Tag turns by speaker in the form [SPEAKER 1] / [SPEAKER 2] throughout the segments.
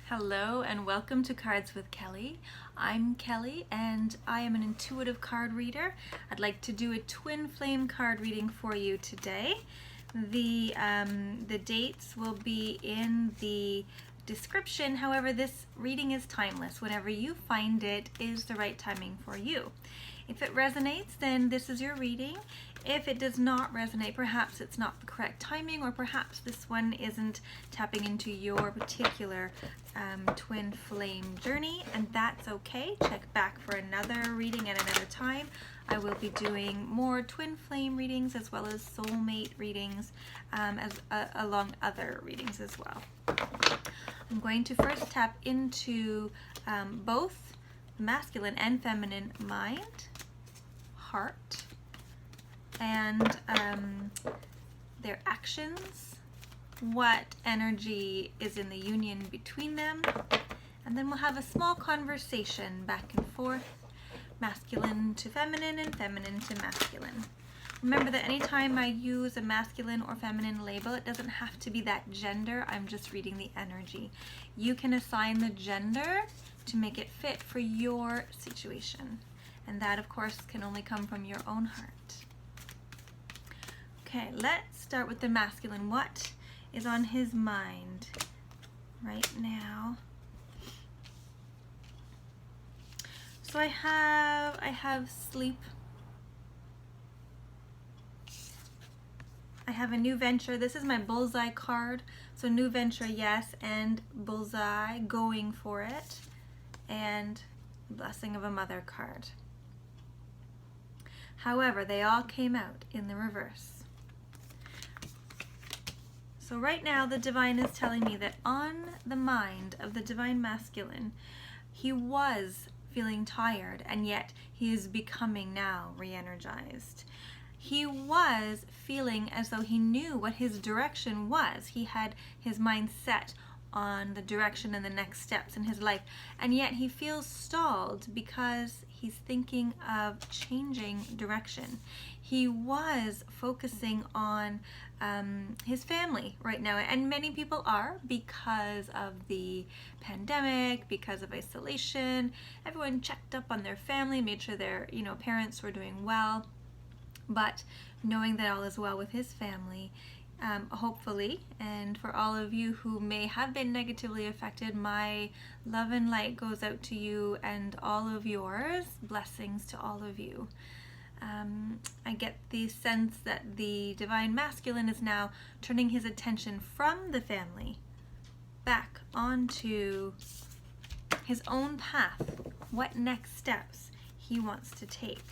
[SPEAKER 1] Hello and welcome to Cards with Kelly. I'm Kelly and I am an intuitive card reader. I'd like to do a twin flame card reading for you today. The dates will be in the description. However, this reading is timeless. Whenever you find it is the right timing for you. If it resonates, then this is your reading. If it does not resonate, perhaps it's not the correct timing, or perhaps this one isn't tapping into your particular twin flame journey, and that's okay. Check back for another reading at another time. I will be doing more twin flame readings as well as soulmate readings, along other readings as well. I'm going to first tap into both masculine and feminine mind, heart, and their actions, what energy is in the union between them, and then we'll have a small conversation back and forth, masculine to feminine and feminine to masculine. Remember that anytime I use a masculine or feminine label, it doesn't have to be that gender. I'm just reading the energy. You can assign the gender to make it fit for your situation, and that of course can only come from your own heart. Okay, let's start with the masculine. What is on his mind right now? So I have sleep. I have a new venture. This is my bullseye card. So new venture, yes, and bullseye, going for it, and blessing of a mother card. However, they all came out in the reverse. So right now the divine is telling me that on the mind of the divine masculine, he was feeling tired, and yet he is becoming now re-energized. He was feeling as though he knew what his direction was. He had his mind set on the direction and the next steps in his life, and yet he feels stalled because he's thinking of changing direction. He was focusing on his family right now, and many people are, because of the pandemic, because of isolation. Everyone checked up on their family, made sure their parents were doing well, but knowing that all is well with his family, hopefully, and for all of you who may have been negatively affected, my love and light goes out to you and all of yours. Blessings to all of you. I get the sense that the divine masculine is now turning his attention from the family back onto his own path, what next steps he wants to take.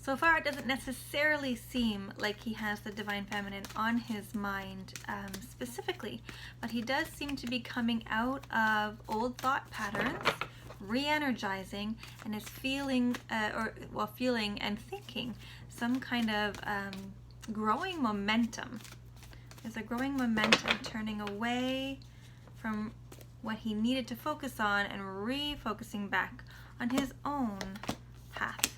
[SPEAKER 1] So far, it doesn't necessarily seem like he has the divine feminine on his mind specifically, but he does seem to be coming out of old thought patterns, re-energizing, and is feeling and thinking some kind of growing momentum. There's a growing momentum turning away from what he needed to focus on and refocusing back on his own path.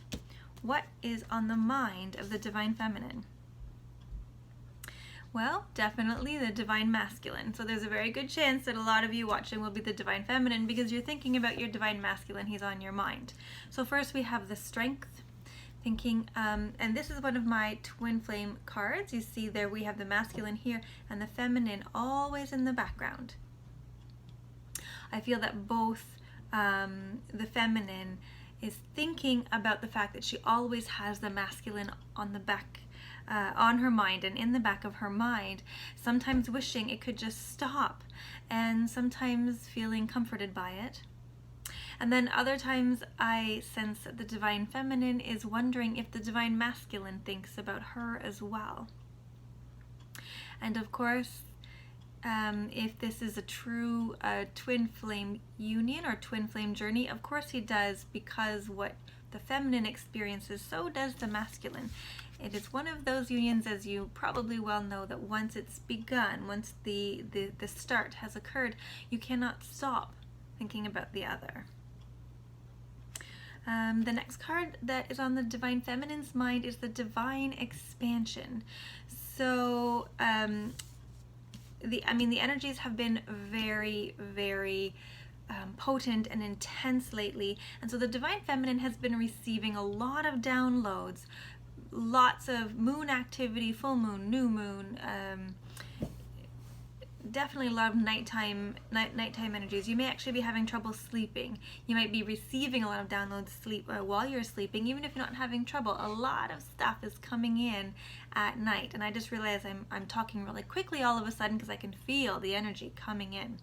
[SPEAKER 1] What is on the mind of the divine feminine? Well, definitely the divine masculine. So there's a very good chance that a lot of you watching will be the divine feminine because you're thinking about your divine masculine. He's on your mind. So first we have the strength, thinking, and this is one of my twin flame cards. You see there we have the masculine here and the feminine always in the background. I feel that both the feminine is thinking about the fact that she always has the masculine on the back, on her mind and in the back of her mind, sometimes wishing it could just stop, and sometimes feeling comforted by it. And then other times I sense that the divine feminine is wondering if the divine masculine thinks about her as well. And of course, if this is a true twin flame union or twin flame journey, of course he does, because what the feminine experiences, so does the masculine. It is one of those unions, as you probably well know, that once it's begun, once the start has occurred, you cannot stop thinking about the other. The next card that is on the divine feminine's mind is the divine expansion. So the energies have been very, very potent and intense lately, and so the Divine Feminine has been receiving a lot of downloads, lots of moon activity, full moon, new moon, definitely a lot of nighttime energies. You may actually be having trouble sleeping. You might be receiving a lot of downloads while you're sleeping, even if you're not having trouble. A lot of stuff is coming in at night, and I just realized I'm talking really quickly all of a sudden because I can feel the energy coming in.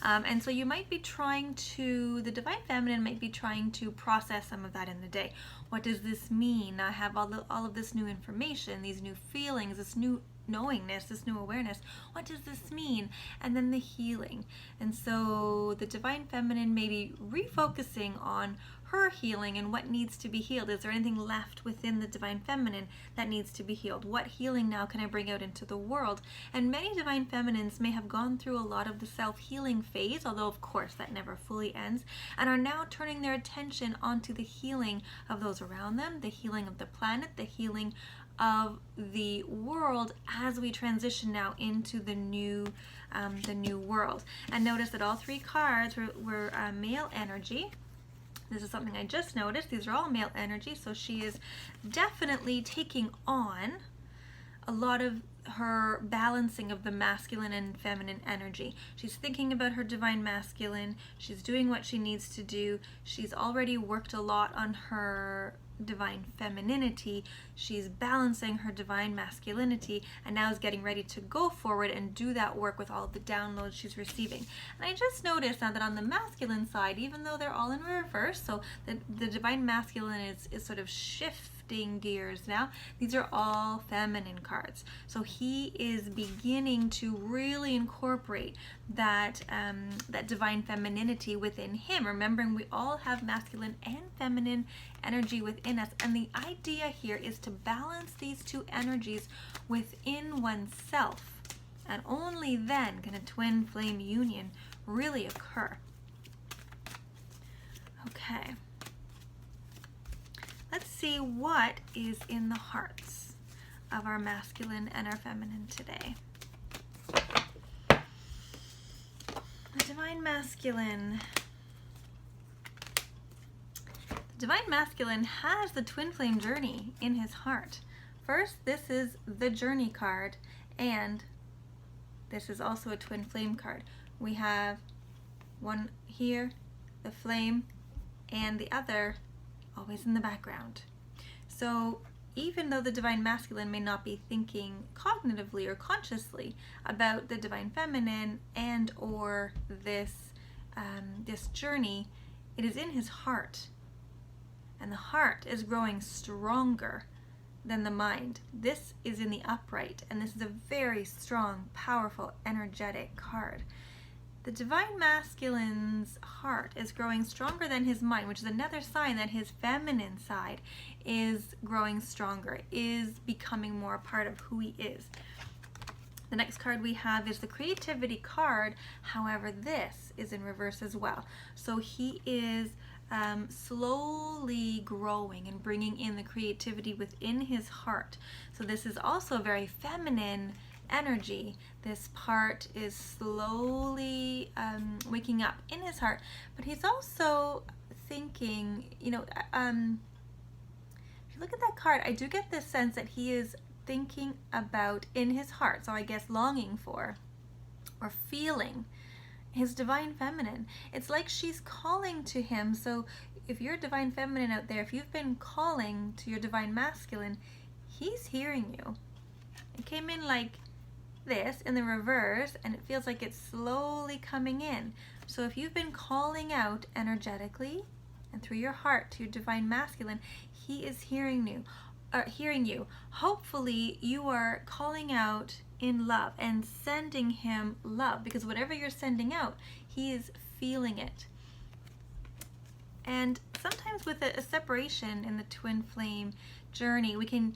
[SPEAKER 1] And so you might be the Divine Feminine might be trying to process some of that in the day. What does this mean? I have all of this new information, these new feelings, this new knowingness, this new awareness. What does this mean? And then the healing. And so the Divine Feminine may be refocusing on her healing and what needs to be healed. Is there anything left within the Divine Feminine that needs to be healed? What healing now can I bring out into the world? And many Divine Feminines may have gone through a lot of the self-healing phase, although of course that never fully ends, and are now turning their attention onto the healing of those around them, the healing of the planet, the healing of the world as we transition now into the new world. And notice that all three cards were male energy. This is something I just noticed. These are all male energy, so she is definitely taking on a lot of her balancing of the masculine and feminine energy. She's thinking about her Divine Masculine. She's doing what she needs to do. She's already worked a lot on her Divine Femininity. She's balancing her Divine Masculinity, and now is getting ready to go forward and do that work with all of the downloads she's receiving. And I just noticed now that on the masculine side, even though they're all in reverse, so the Divine Masculine is sort of shifting gears now. These are all feminine cards. So he is beginning to really incorporate that Divine Femininity within him, remembering we all have masculine and feminine energy within us, and the idea here is to balance these two energies within oneself, and only then can a twin flame union really occur. Okay, let's see what is in the hearts of our masculine and our feminine today. The Divine Masculine. The Divine Masculine has the twin flame journey in his heart. First, this is the journey card, and this is also a twin flame card. We have one here, the flame, and the other always in the background. So even though the Divine Masculine may not be thinking cognitively or consciously about the Divine Feminine and or this journey, it is in his heart. And the heart is growing stronger than the mind. This is in the upright, and this is a very strong, powerful, energetic card. The Divine Masculine's heart is growing stronger than his mind, which is another sign that his feminine side is growing stronger, is becoming more a part of who he is. The next card we have is the creativity card. However, this is in reverse as well. So he is slowly growing and bringing in the creativity within his heart. So this is also very feminine energy. This part is slowly waking up in his heart, but he's also thinking, if you look at that card, I do get this sense that he is thinking about in his heart, so I guess longing for or feeling his Divine Feminine. It's like she's calling to him. So if you're Divine Feminine out there, if you've been calling to your Divine Masculine, he's hearing you. It came in like this in the reverse, and it feels like it's slowly coming in. So if you've been calling out energetically and through your heart to your Divine Masculine, he is hearing you. Hopefully you are calling out in love and sending him love, because whatever you're sending out, he is feeling it. And sometimes with a separation in the twin flame journey, we can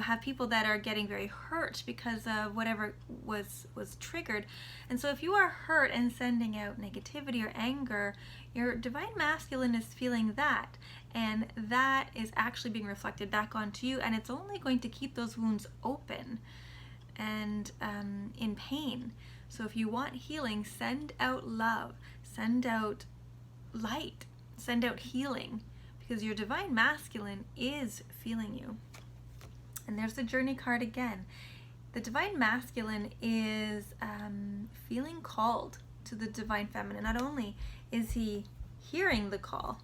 [SPEAKER 1] have people that are getting very hurt because of whatever was triggered. And so if you are hurt and sending out negativity or anger, your Divine Masculine is feeling that, and that is actually being reflected back onto you, and it's only going to keep those wounds open. and in pain. So if you want healing, send out love, send out light, send out healing, because your divine masculine is feeling you. And there's the journey card again. The divine masculine is feeling called to the divine feminine. Not only is he hearing the call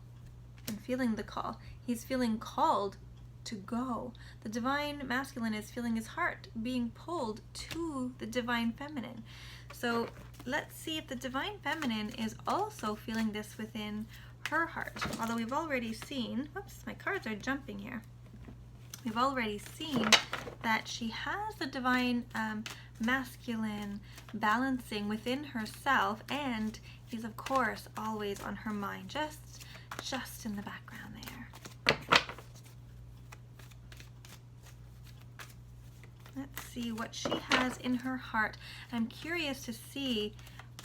[SPEAKER 1] and feeling the call, he's feeling called to go. The divine masculine is feeling his heart being pulled to the divine feminine. So let's see if the divine feminine is also feeling this within her heart. Although we've already seen, whoops, my cards are jumping here. We've already seen that she has the divine masculine balancing within herself, and he's of course always on her mind, just in the background there. Let's see what she has in her heart. I'm curious to see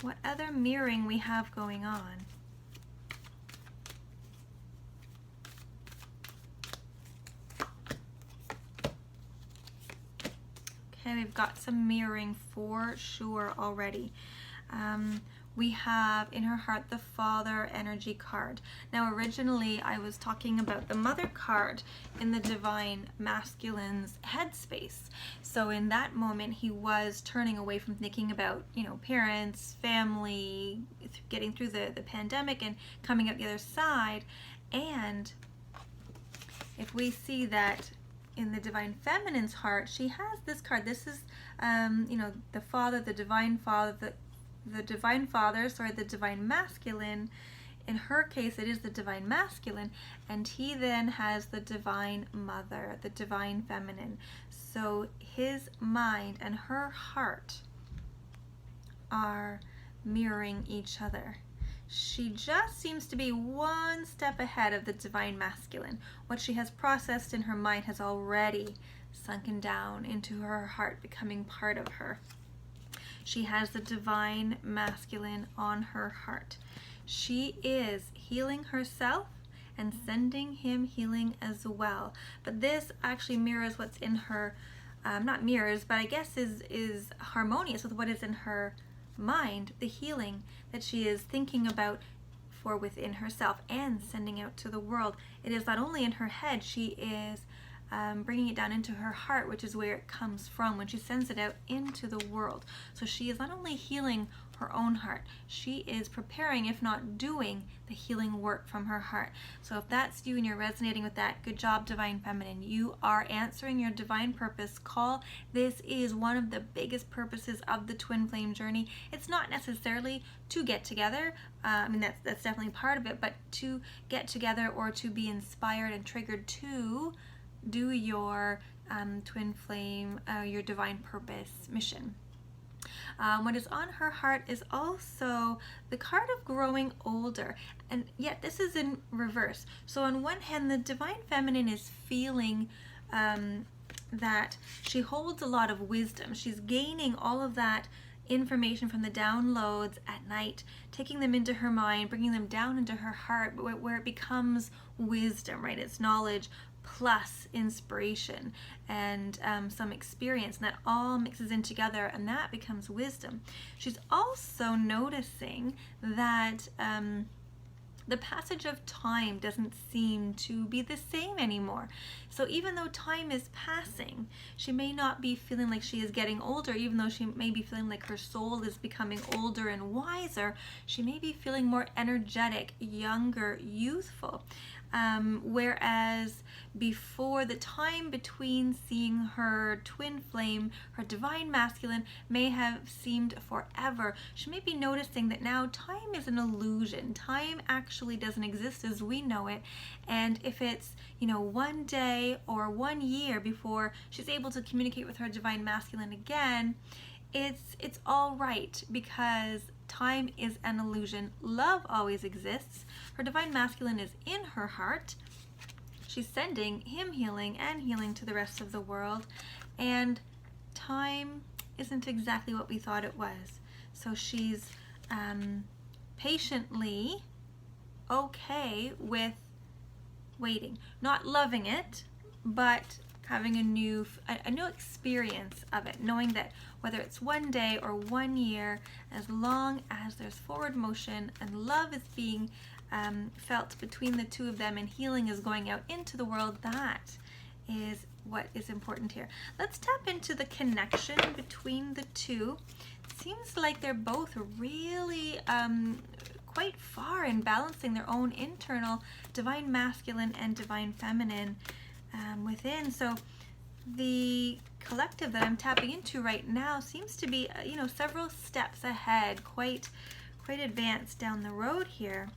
[SPEAKER 1] what other mirroring we have going on. Okay, we've got some mirroring for sure already. We have in her heart the Father energy card. Now originally I was talking about the Mother card in the divine masculine's headspace. So in that moment he was turning away from thinking about, you know, parents, family, getting through the pandemic and coming out the other side. And if we see that in the divine feminine's heart, she has this card. This is, you know, the Father, the divine Father, the divine Father, sorry, the divine masculine. In her case, it is the divine masculine, and he then has the divine Mother, the divine feminine. So his mind and her heart are mirroring each other. She just seems to be one step ahead of the divine masculine. What she has processed in her mind has already sunken down into her heart, becoming part of her. She has the divine masculine on her heart. She is healing herself and sending him healing as well. But this actually mirrors what's in her, not mirrors, but I guess is harmonious with what is in her mind, the healing that she is thinking about for within herself and sending out to the world. It is not only in her head, she is bringing it down into her heart, which is where it comes from when she sends it out into the world. So she is not only healing her own heart, she is preparing, if not doing, the healing work from her heart. So if that's you and you're resonating with that, good job, divine feminine. You are answering your divine purpose call. This is one of the biggest purposes of the twin flame journey. It's not necessarily to get together. I mean, that's definitely part of it, but to get together or to be inspired and triggered to do your twin flame, your divine purpose mission. What is on her heart is also the card of growing older, and yet this is in reverse. So on one hand, the divine feminine is feeling that she holds a lot of wisdom. She's gaining all of that information from the downloads at night, taking them into her mind, bringing them down into her heart, where it becomes wisdom, right? It's knowledge plus inspiration and some experience, and that all mixes in together, and that becomes wisdom. She's also noticing that the passage of time doesn't seem to be the same anymore. So even though time is passing, she may not be feeling like she is getting older. Even though she may be feeling like her soul is becoming older and wiser, she may be feeling more energetic, younger, youthful. Whereas before, the time between seeing her twin flame, her divine masculine, may have seemed forever. She may be noticing that now time is an illusion. Time actually doesn't exist as we know it. And if it's, you know, one day or 1 year before she's able to communicate with her divine masculine again, it's all right, because time is an illusion. Love always exists. Her divine masculine is in her heart. She's sending him healing and healing to the rest of the world. And time isn't exactly what we thought it was. So she's patiently okay with waiting. Not loving it, but having a new experience of it, knowing that whether it's one day or 1 year, as long as there's forward motion and love is being felt between the two of them and healing is going out into the world, that is what is important here. Let's tap into the connection between the two. Seems like they're both really quite far in balancing their own internal divine masculine and divine feminine within. So the collective that I'm tapping into right now seems to be several steps ahead, quite advanced down the road here.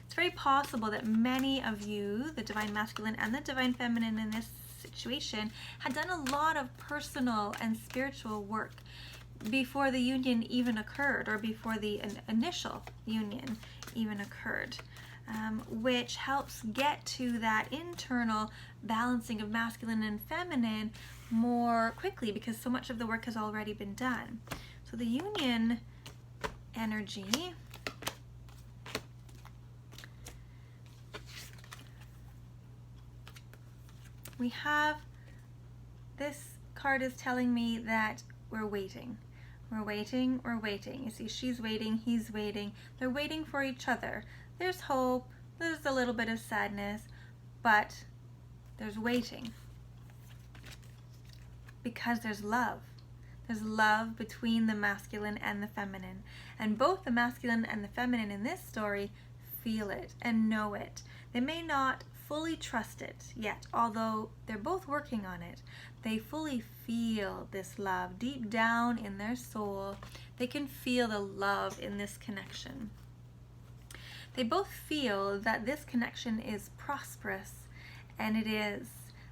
[SPEAKER 1] It's very possible that many of you, the divine masculine and the divine feminine in this situation, had done a lot of personal and spiritual work before the union even occurred, or before the initial union even occurred, which helps get to that internal balancing of masculine and feminine more quickly, because so much of the work has already been done. So the union energy, we have, this card is telling me that we're waiting. We're waiting, we're waiting. You see, she's waiting, he's waiting. They're waiting for each other. There's hope, there's a little bit of sadness, but there's waiting. Because there's love. There's love between the masculine and the feminine. And both the masculine and the feminine in this story feel it and know it. They may not fully trust it yet, although they're both working on it. They fully feel this love deep down in their soul. They can feel the love in this connection. They both feel that this connection is prosperous, and it is.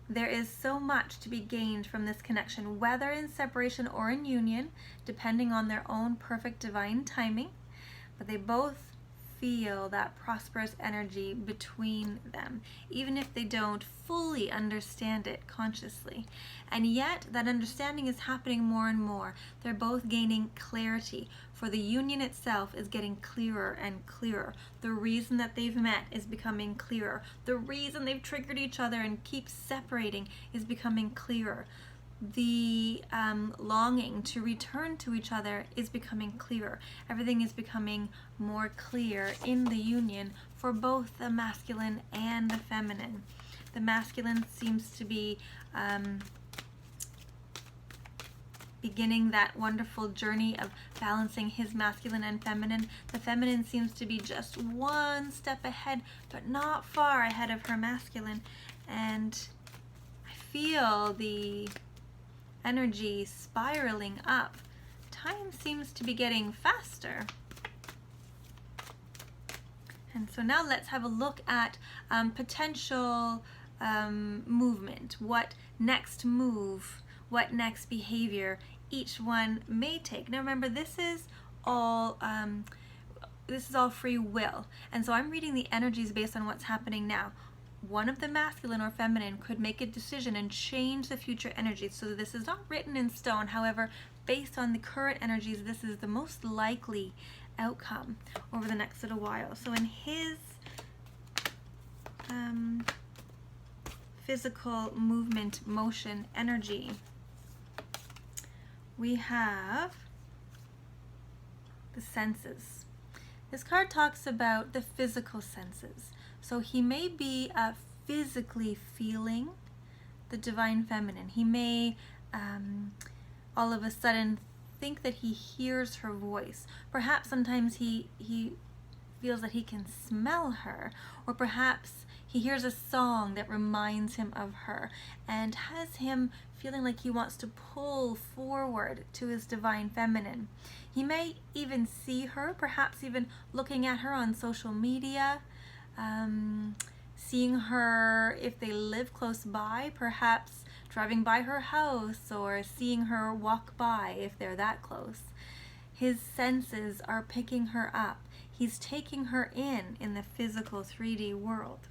[SPEAKER 1] There is so much to be gained from this connection, whether in separation or in union, depending on their own perfect divine timing. But they both feel that prosperous energy between them, even if they don't fully understand it consciously. And yet that understanding is happening more and more. They're both gaining clarity, for the union itself is getting clearer and clearer. The reason that they've met is becoming clearer. The reason they've triggered each other and keep separating is becoming clearer. The longing to return to each other is becoming clearer. Everything is becoming more clear in the union for both the masculine and the feminine. The masculine seems to be beginning that wonderful journey of balancing his masculine and feminine. The feminine seems to be just one step ahead, but not far ahead of her masculine. And I feel the energy spiraling up. Time seems to be getting faster. And so now let's have a look at potential movement. What next move, what next behavior each one may take. Now remember, this is all free will. And so I'm reading the energies based on what's happening now. One of the masculine or feminine could make a decision and change the future energies. So this is not written in stone. However, based on the current energies, this is the most likely outcome over the next little while. So in his physical movement, motion, energy, we have the senses. This card talks about the physical senses. So he may be physically feeling the divine feminine. He may all of a sudden think that he hears her voice. Perhaps sometimes he feels that he can smell her, or perhaps he hears a song that reminds him of her and has him feeling like he wants to pull forward to his divine feminine. He may even see her, perhaps even looking at her on social media, seeing her if they live close by, perhaps driving by her house, or seeing her walk by if they're that close. His senses are picking her up. He's taking her in the physical 3D world.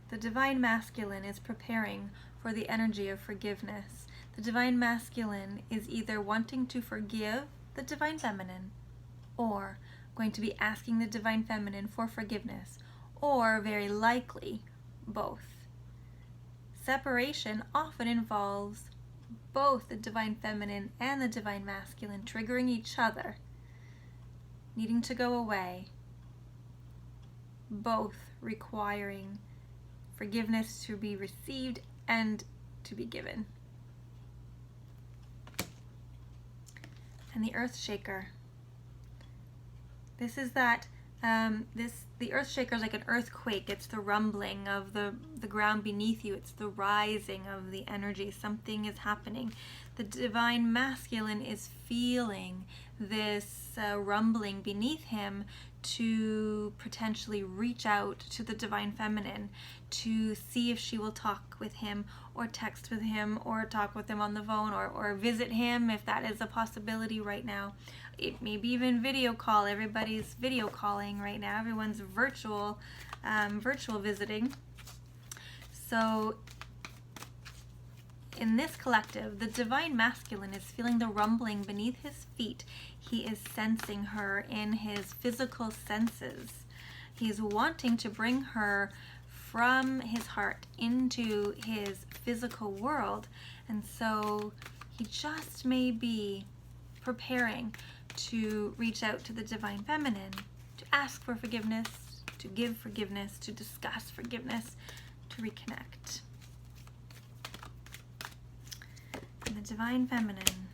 [SPEAKER 1] The divine masculine is preparing for the energy of forgiveness. The divine masculine is either wanting to forgive the divine feminine, or going to be asking the divine feminine for forgiveness, or very likely both. Separation often involves both the divine feminine and the divine masculine triggering each other, needing to go away, both requiring forgiveness to be received and to be given. And the earth shaker. This is that, the earth shaker is like an earthquake. It's the rumbling of the ground beneath you. It's the rising of the energy. Something is happening. The divine masculine is feeling this rumbling beneath him to potentially reach out to the divine feminine to see if she will talk with him or text with him or talk with him on the phone or visit him if that is a possibility right now. It maybe even video call. Everybody's video calling right now. Everyone's virtual visiting. So in this collective, the divine masculine is feeling the rumbling beneath his feet. He is sensing her in his physical senses. He's wanting to bring her from his heart into his physical world. And so he just may be preparing to reach out to the divine feminine, to ask for forgiveness, to give forgiveness, to discuss forgiveness, to reconnect. And the divine feminine.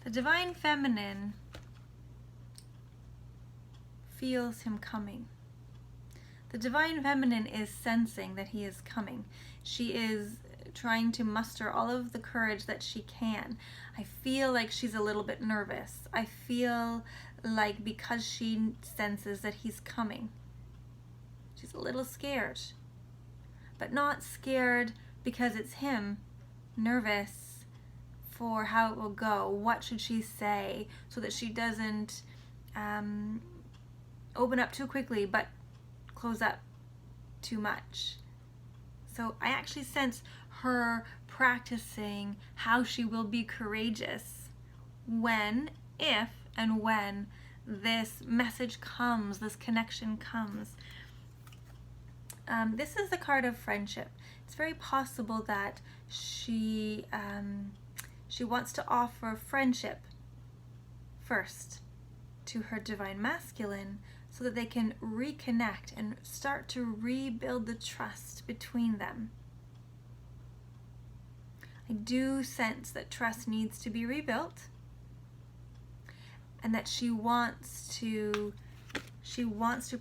[SPEAKER 1] The divine feminine feels him coming. The divine feminine is sensing that he is coming. She is trying to muster all of the courage that she can. I feel like she's a little bit nervous. I feel like because she senses that he's coming, she's a little scared. But not scared because it's him, nervous for how it will go. What should she say so that she doesn't open up too quickly but close up too much. So I actually sense her practicing how she will be courageous when, if, and when this message comes, this connection comes. This is the card of friendship. It's very possible that she wants to offer friendship first to her divine masculine so that they can reconnect and start to rebuild the trust between them. I do sense that trust needs to be rebuilt and that she wants to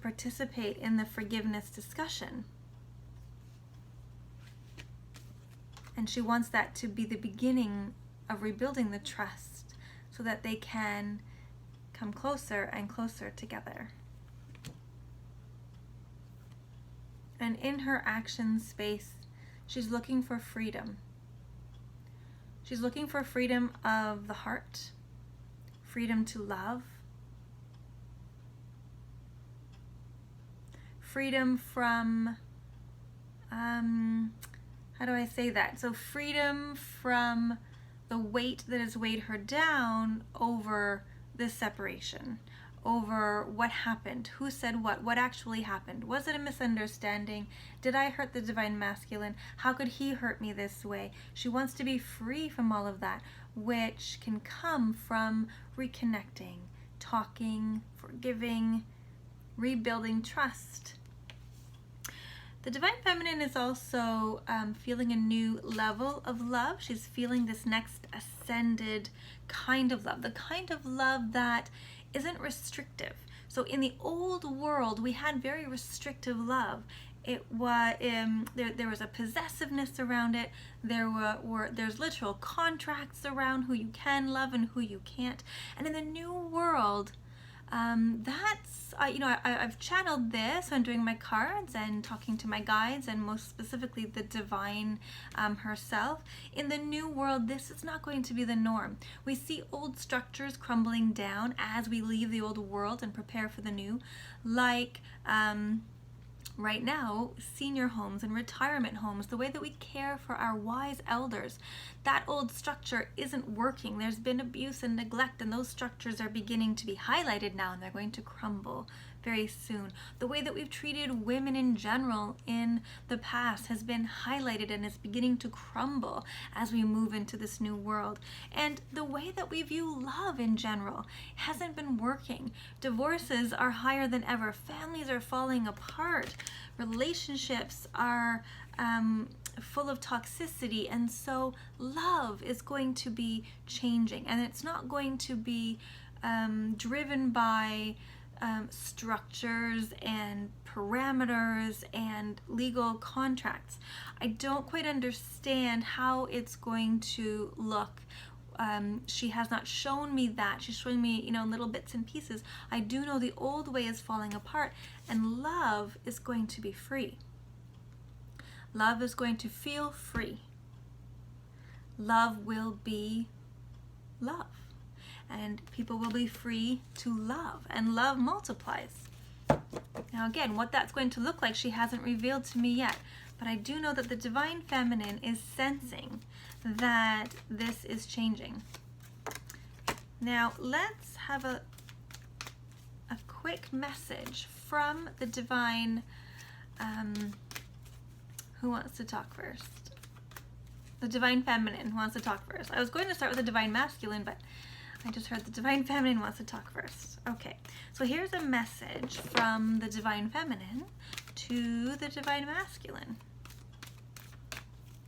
[SPEAKER 1] participate in the forgiveness discussion. And she wants that to be the beginning of rebuilding the trust so that they can come closer and closer together. And in her action space, she's looking for freedom. She's looking for freedom of the heart, freedom to love, freedom from, how do I say that? So freedom from the weight that has weighed her down over this separation, over what happened, who said what actually happened. Was it a misunderstanding? Did I hurt the divine masculine? How could he hurt me this way? She wants to be free from all of that, which can come from reconnecting, talking, forgiving, rebuilding trust. The divine feminine is also feeling a new level of love. She's feeling this next ascended kind of love, the kind of love that isn't restrictive. So in the old world, we had very restrictive love. It was there was a possessiveness around it. There's literal contracts around who you can love and who you can't. And in the new world, that's I've channeled this. I'm doing my cards and talking to my guides, and most specifically the divine herself. In the new world, this is not going to be the norm. We see old structures crumbling down as we leave the old world and prepare for the new, like right now, senior homes and retirement homes, the way that we care for our wise elders. That old structure isn't working. There's been abuse and neglect, and those structures are beginning to be highlighted now, and they're going to crumble very soon. The way that we've treated women in general in the past has been highlighted and is beginning to crumble as we move into this new world. And the way that we view love in general hasn't been working. Divorces are higher than ever. Families are falling apart. Relationships are full of toxicity, and so love is going to be changing, and it's not going to be driven by structures and parameters and legal contracts. I don't quite understand how it's going to look. She has not shown me that. She's showing me, little bits and pieces. I do know the old way is falling apart, and love is going to be free. Love is going to feel free. Love will be love. And people will be free to love. And love multiplies. Now again, what that's going to look like, she hasn't revealed to me yet. But I do know that the Divine Feminine is sensing that this is changing. Now let's have a quick message from the Divine. Who wants to talk first? The Divine Feminine wants to talk first. I was going to start with the Divine Masculine, but I just heard the Divine Feminine wants to talk first. Okay, so here's a message from the Divine Feminine to the Divine Masculine.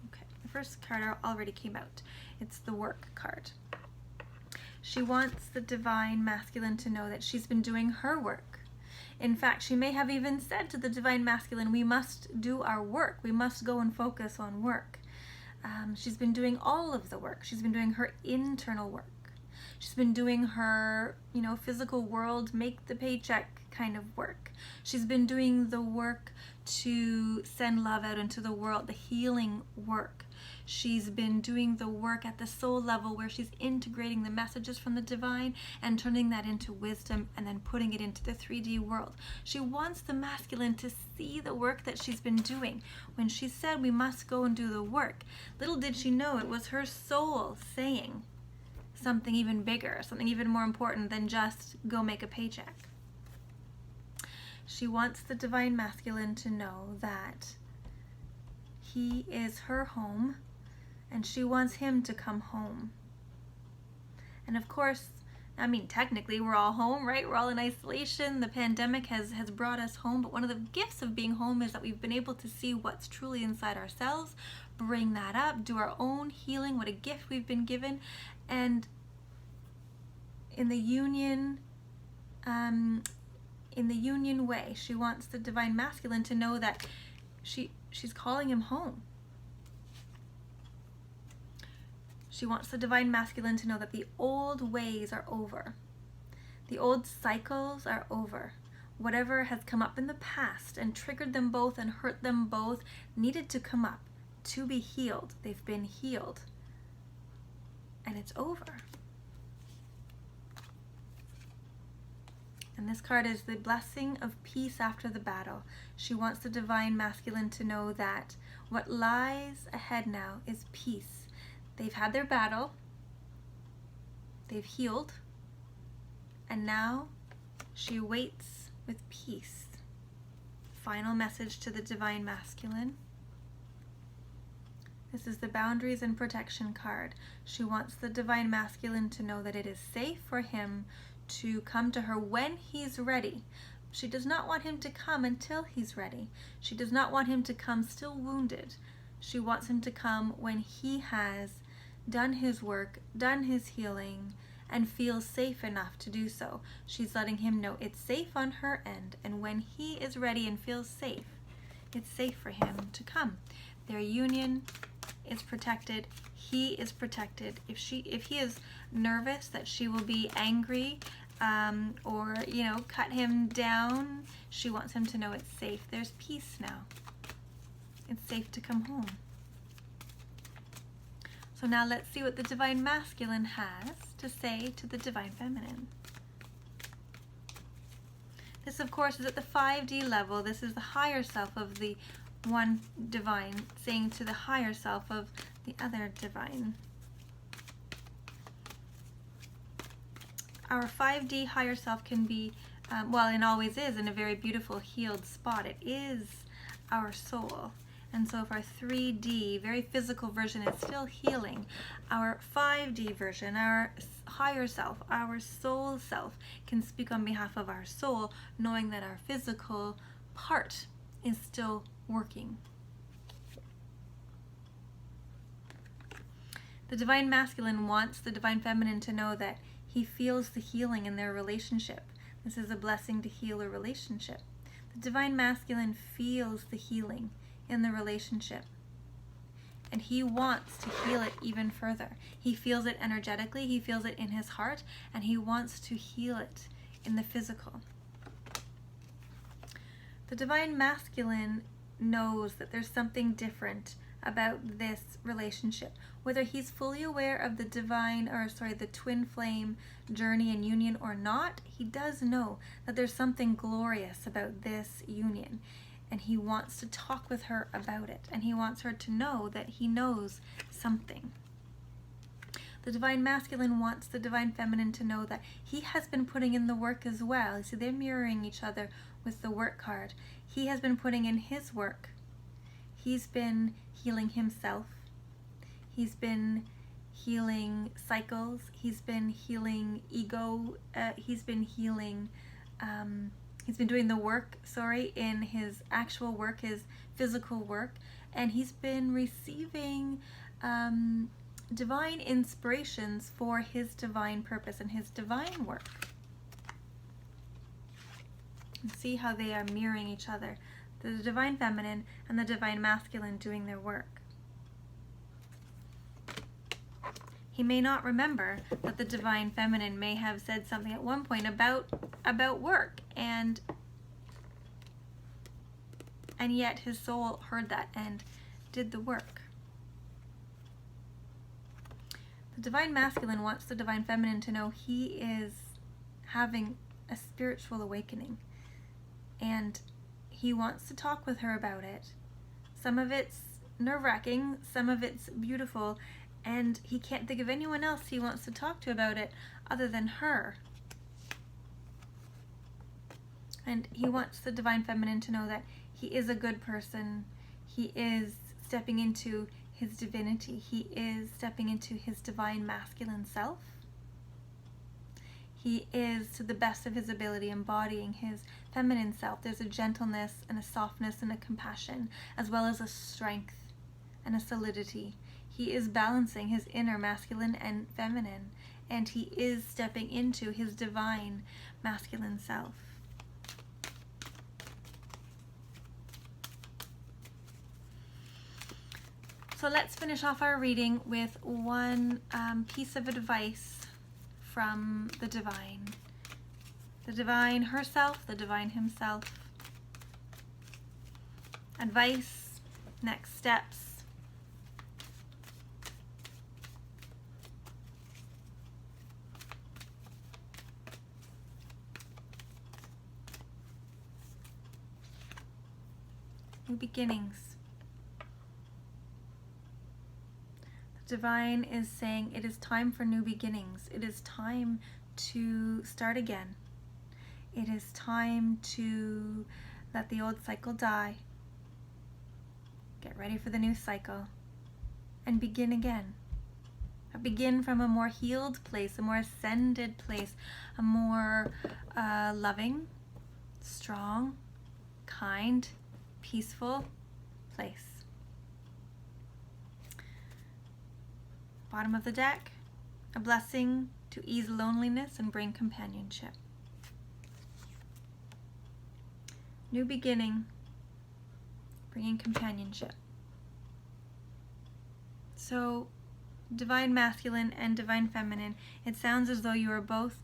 [SPEAKER 1] Okay, the first card already came out. It's the Work card. She wants the Divine Masculine to know that she's been doing her work. In fact, she may have even said to the Divine Masculine, we must do our work. We must go and focus on work. She's been doing all of the work. She's been doing her internal work. She's been doing her, physical world, make the paycheck kind of work. She's been doing the work to send love out into the world, the healing work. She's been doing the work at the soul level where she's integrating the messages from the divine and turning that into wisdom and then putting it into the 3D world. She wants the masculine to see the work that she's been doing. When she said we must go and do the work, little did she know it was her soul saying something even bigger, something even more important than just go make a paycheck. She wants the Divine Masculine to know that he is her home, and she wants him to come home. And of course, technically we're all home, right? We're all in isolation. The pandemic has brought us home, but one of the gifts of being home is that we've been able to see what's truly inside ourselves, bring that up, do our own healing. What a gift we've been given. And in the union way, she wants the Divine Masculine to know that she's calling him home. She wants the Divine Masculine to know that the old ways are over. The old cycles are over. Whatever has come up in the past and triggered them both and hurt them both needed to come up to be healed. They've been healed. And it's over. And this card is the blessing of peace after the battle. She wants the Divine Masculine to know that what lies ahead now is peace. They've had their battle, they've healed, and now she waits with peace. Final message to the Divine Masculine. This is the Boundaries and Protection card. She wants the Divine Masculine to know that it is safe for him to come to her when he's ready. She does not want him to come until he's ready. She does not want him to come still wounded. She wants him to come when he has done his work, done his healing, and feels safe enough to do so. She's letting him know it's safe on her end, and when he is ready and feels safe, it's safe for him to come. Their union is protected. He is protected. If he is nervous that she will be angry or cut him down, she wants him to know it's safe. There's peace now. It's safe to come home. So now let's see what the Divine Masculine has to say to the Divine Feminine. This, of course, is at the 5D level. This is the higher self of the one divine saying to the higher self of the other divine. Our 5D higher self can be well, and always is, in a very beautiful healed spot. It is our soul. And so if our 3D, very physical version is still healing, our 5D version, our higher self, our soul self, can speak on behalf of our soul, knowing that our physical part is still working. The Divine Masculine wants the Divine Feminine to know that he feels the healing in their relationship. This is a blessing to heal a relationship. The Divine Masculine feels the healing in the relationship, and he wants to heal it even further. He feels it energetically, he feels it in his heart, and he wants to heal it in the physical. The Divine Masculine knows that there's something different about this relationship. Whether he's fully aware of the the twin flame journey and union or not, he does know that there's something glorious about this union. And he wants to talk with her about it. And he wants her to know that he knows something. The Divine Masculine wants the Divine Feminine to know that he has been putting in the work as well. You see, they're mirroring each other with the work card. He has been putting in his work. He's been healing himself. He's been healing cycles. He's been healing ego. He's been healing... he's been doing the work, in his actual work, his physical work, and he's been receiving divine inspirations for his divine purpose and his divine work. And see how they are mirroring each other. The Divine Feminine and the Divine Masculine doing their work. He may not remember that the Divine Feminine may have said something at one point about work, and yet his soul heard that and did the work. The Divine Masculine wants the Divine Feminine to know he is having a spiritual awakening, and he wants to talk with her about it. Some of it's nerve-wracking, some of it's beautiful, and he can't think of anyone else he wants to talk to about it other than her. And he wants the Divine Feminine to know that he is a good person. He is stepping into his divinity. He is stepping into his Divine Masculine self. He is, to the best of his ability, embodying his feminine self. There's a gentleness and a softness and a compassion, as well as a strength and a solidity. He is balancing his inner masculine and feminine, and he is stepping into his divine masculine self. So let's finish off our reading with one piece of advice from the Divine. The Divine herself, the Divine himself. Advice, next steps. New beginnings. The Divine is saying it is time for new beginnings. It is time to start again. It is time to let the old cycle die. Get ready for the new cycle and begin again. Begin from a more healed place, a more ascended place, a more loving, strong, kind, peaceful place. Bottom of the deck, a blessing to ease loneliness and bring companionship. New beginning, bringing companionship. So, Divine Masculine and Divine Feminine, it sounds as though you are both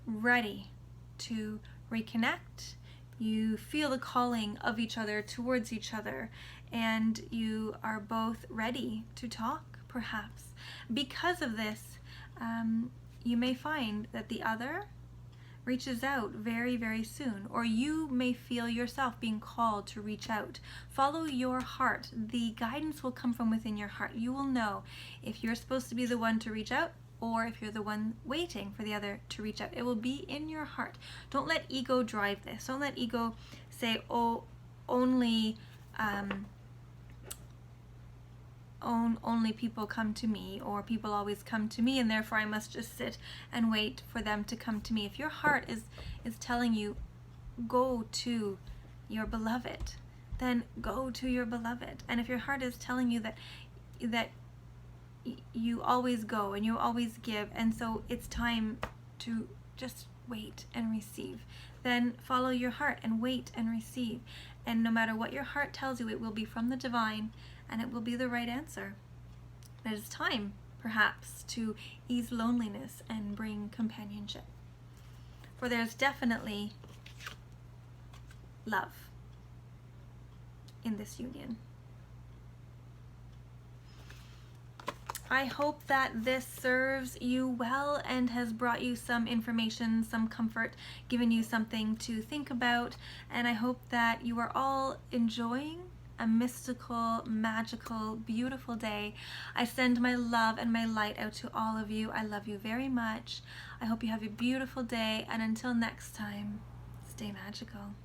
[SPEAKER 1] ready to reconnect. You feel the calling of each other towards each other, and you are both ready to talk, perhaps. Because of this, you may find that the other reaches out very, very soon, or you may feel yourself being called to reach out. Follow your heart. The guidance will come from within your heart. You will know if you're supposed to be the one to reach out or if you're the one waiting for the other to reach out. It will be in your heart. Don't let ego drive this. Don't let ego say, oh, only only people come to me, or people always come to me, and therefore I must just sit and wait for them to come to me. If your heart is telling you, go to your beloved, then go to your beloved. And if your heart is telling you that you always go and you always give, and so it's time to just wait and receive, then follow your heart and wait and receive. And no matter what your heart tells you, it will be from the divine, and it will be the right answer. It is time, perhaps, to ease loneliness and bring companionship. For there's definitely love in this union. I hope that this serves you well and has brought you some information, some comfort, given you something to think about, and I hope that you are all enjoying a mystical, magical, beautiful day. I send my love and my light out to all of you. I love you very much. I hope you have a beautiful day, and until next time, stay magical.